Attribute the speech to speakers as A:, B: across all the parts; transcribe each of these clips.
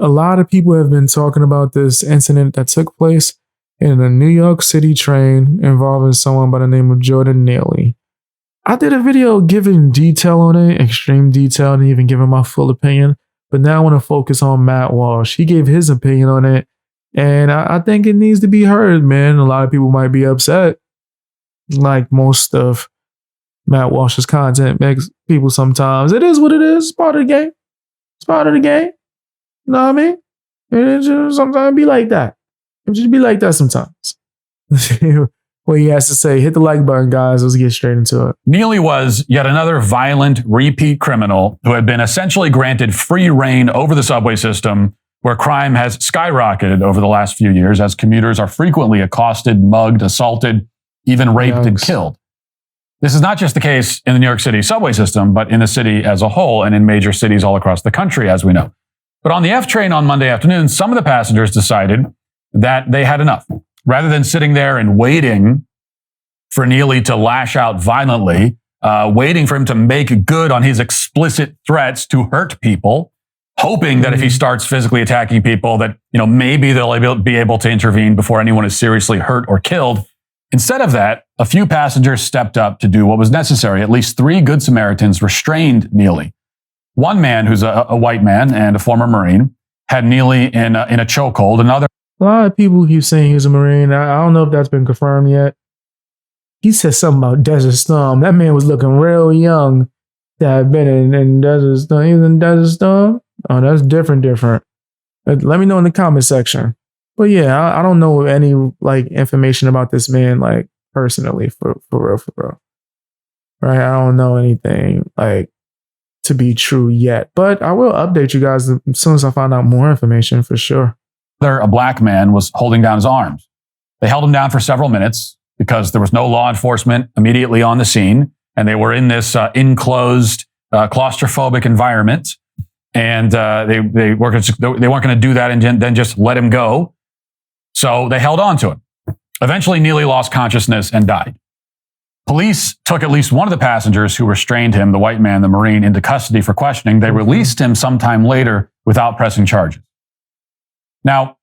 A: A lot of people have been talking about this incident that took place in a New York City train involving someone by the name of Jordan Neely. I did a video giving detail on it, extreme detail, and even giving my full opinion. But now I want to focus on Matt Walsh. He gave his opinion on it, and I think it needs to be heard, man. A lot of people might be upset. Like most of Matt Walsh's content makes people sometimes. It is what it is. It's part of the game. It's part of the game. You know what I mean? It just sometimes be like that. It just be like that sometimes. What he has to say. Hit the like button, guys. Let's get straight into it.
B: Neely was yet another violent repeat criminal who had been essentially granted free reign over the subway system, where crime has skyrocketed over the last few years as commuters are frequently accosted, mugged, assaulted, even raped and killed. This is not just the case in the New York City subway system, but in the city as a whole and in major cities all across the country, as we know. But on the F train on Monday afternoon, some of the passengers decided that they had enough. Rather than sitting there and waiting for Neely to lash out violently, waiting for him to make good on his explicit threats to hurt people, hoping that if he starts physically attacking people, that maybe they'll be able to intervene before anyone is seriously hurt or killed. Instead of that, a few passengers stepped up to do what was necessary. At least 3 Good Samaritans restrained Neely. One man, who's a white man and a former Marine, had Neely in a chokehold. Another.
A: A lot of people keep saying he's a Marine. I don't know if that's been confirmed yet. He said something about Desert Storm. That man was looking real young to have been in Desert Storm. He was in Desert Storm? Oh, that's different. Let me know in the comment section. But yeah, I don't know any information about this man personally for real. Right? I don't know anything to be true yet. But I will update you guys as soon as I find out more information for sure.
B: A black man was holding down his arms. They held him down for several minutes because there was no law enforcement immediately on the scene, and they were in this enclosed, claustrophobic environment, and they weren't going to do that and then just let him go. So they held on to him. Eventually, Neely lost consciousness and died. Police took at least one of the passengers who restrained him, the white man, the Marine, into custody for questioning. They released him sometime later without pressing charges. Now,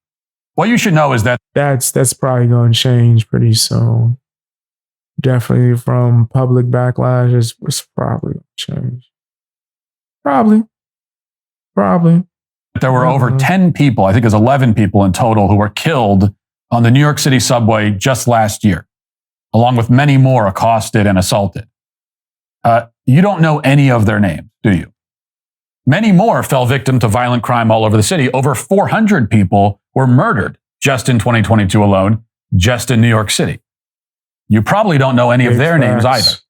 B: what you should know is that
A: that's probably going to change pretty soon. Definitely from public backlash, it's probably going to change. Probably.
B: There were over 10 people, I think it was 11 people in total, who were killed on the New York City subway just last year, along with many more accosted and assaulted. You don't know any of their names, do you? Many more fell victim to violent crime all over the city. Over 400 people were murdered just in 2022 alone, just in New York City. You probably don't know any of their names either.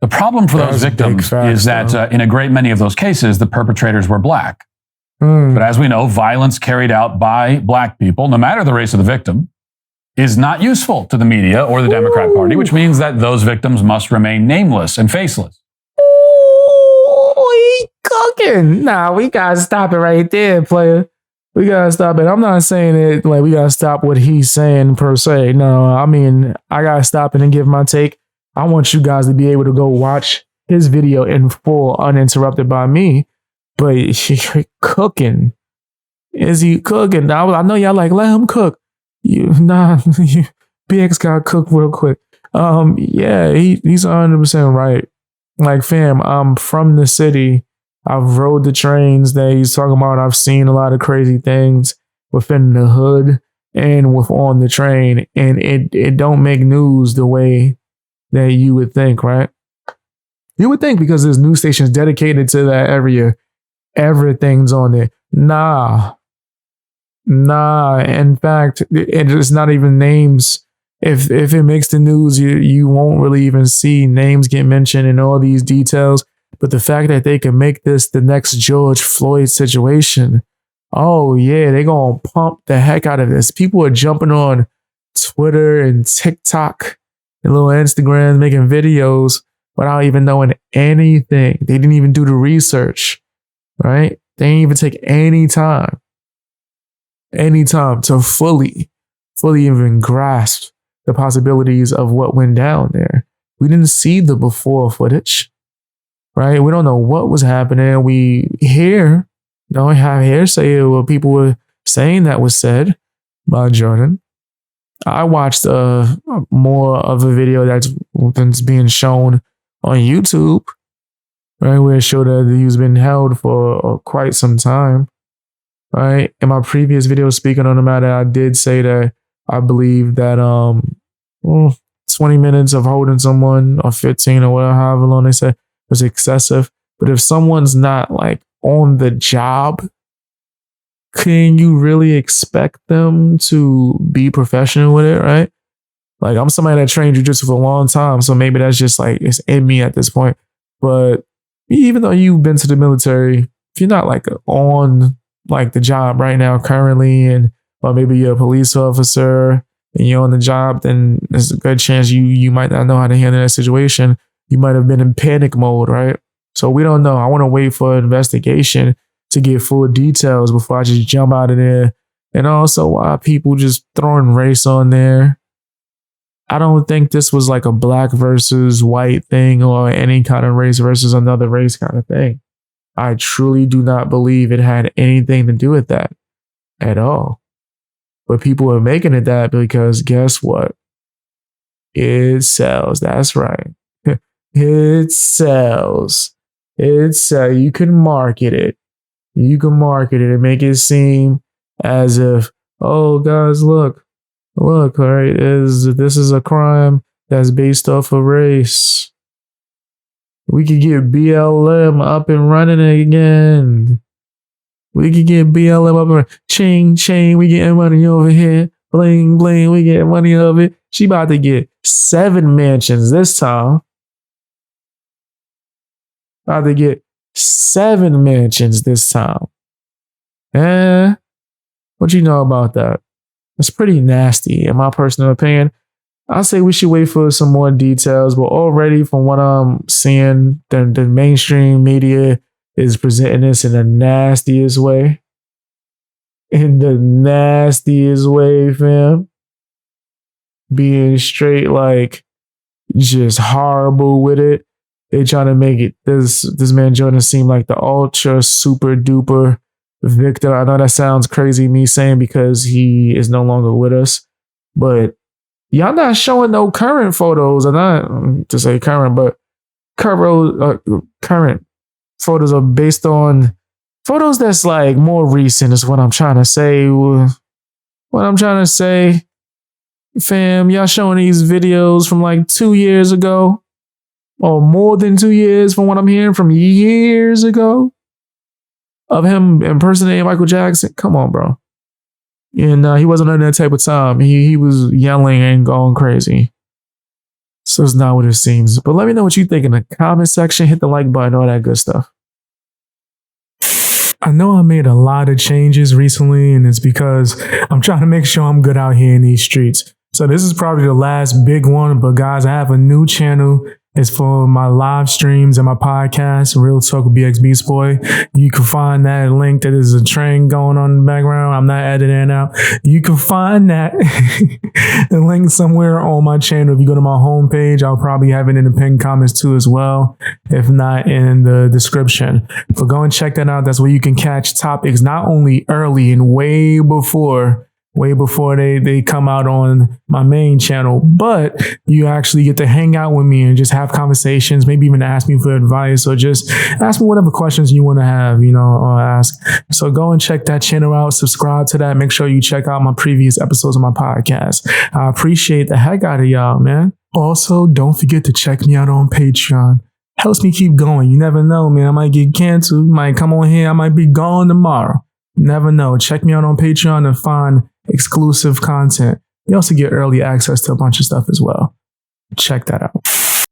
B: The problem for those victims is that in a great many of those cases, the perpetrators were black. But as we know, violence carried out by black people, no matter the race of the victim, is not useful to the media or the Democrat Party, which means that those victims must remain nameless and faceless.
A: He cooking. Nah, we gotta stop it right there, player. We gotta stop it. I'm not saying it we gotta stop what he's saying per se. No, I mean, I gotta stop it and give my take. I want you guys to be able to go watch his video in full, uninterrupted by me. But he's cooking. Is he cooking? I know y'all let him cook. BX gotta cook real quick. Yeah, he's 100% right. Fam, I'm from the city. I've rode the trains that he's talking about. I've seen a lot of crazy things within the hood and on the train. And it don't make news the way that you would think, right? You would think because there's news stations dedicated to that area, everything's on there. Nah. In fact, it's not even names. If it makes the news, you won't really even see names get mentioned and all these details. But the fact that they can make this the next George Floyd situation, oh yeah, they're going to pump the heck out of this. People are jumping on Twitter and TikTok and little Instagram making videos without even knowing anything. They didn't even do the research, right? They didn't even take any time to fully even grasp the possibilities of what went down there. We didn't see the before footage, right? We don't know what was happening. We hear Don't have hearsay or what people were saying that was said by Jordan. I watched more of a video that's being shown on YouTube, right, where it showed that he's been held for quite some time. Right. In my previous video speaking on the matter, I did say that I believe that 20 minutes of holding someone or 15 or whatever, however long they said, was excessive. But if someone's not like on the job, can you really expect them to be professional with it, right? Like, I'm somebody that trained jujitsu for a long time, so maybe that's just like it's in me at this point. But even though you've been to the military, if you're not like on like the job right now currently, and or maybe you're a police officer and you're on the job, then there's a good chance you might not know how to handle that situation. You might have been in panic mode, right? So we don't know. I want to wait for an investigation to get full details before I just jump out of there. And also why people just throwing race on there. I don't think this was like a black versus white thing or any kind of race versus another race kind of thing. I truly do not believe it had anything to do with that at all. But people are making it that because guess what? It sells. That's right. It sells. You can market it. You can market it and make it seem as if, oh, guys, look, all right, this is a crime that's based off of race. We could get BLM up and running again. We could get BLM up and running. Ching, ching, we getting money over here. Bling, bling, we getting money over it. She about to get 7 mansions this time. About to get 7 mansions this time. What you know about that? It's pretty nasty, in my personal opinion. I say we should wait for some more details, but already from what I'm seeing, the mainstream media is presenting this in the nastiest way. In the nastiest way, fam. Being straight like just horrible with it. They trying to make it this man Jordan seem like the ultra super duper victim. I know that sounds crazy me saying because he is no longer with us, but y'all not showing no current photos. Or not to say current, but current photos are based on photos that's like more recent is what I'm trying to say. What I'm trying to say, fam, y'all showing these videos from like 2 years ago or more than 2 years from what I'm hearing from years ago of him impersonating Michael Jackson. Come on, bro. And he wasn't on that type of time. He was yelling and going crazy. So it's not what it seems. But let me know what you think in the comment section. Hit the like button, all that good stuff. I know I made a lot of changes recently, and it's because I'm trying to make sure I'm good out here in these streets. So this is probably the last big one. But guys, I have a new channel. It's for my live streams and my podcast, Real Talk with BXB Boy. You can find that link. That is a train going on in the background. I'm not editing it out. You can find that the link somewhere on my channel. If you go to my homepage, I'll probably have it in the pinned comments too as well. If not, in the description. But go and check that out. That's where you can catch topics not only early and way before they come out on my main channel, but you actually get to hang out with me and just have conversations, maybe even ask me for advice or just ask me whatever questions you want to have, or ask. So go and check that channel out, subscribe to that. Make sure you check out my previous episodes of my podcast. I appreciate the heck out of y'all, man. Also, don't forget to check me out on Patreon. Helps me keep going. You never know, man. I might get canceled. Might come on here. I might be gone tomorrow. Never know. Check me out on Patreon to find exclusive content. You also get early access to a bunch of stuff as well. Check that out.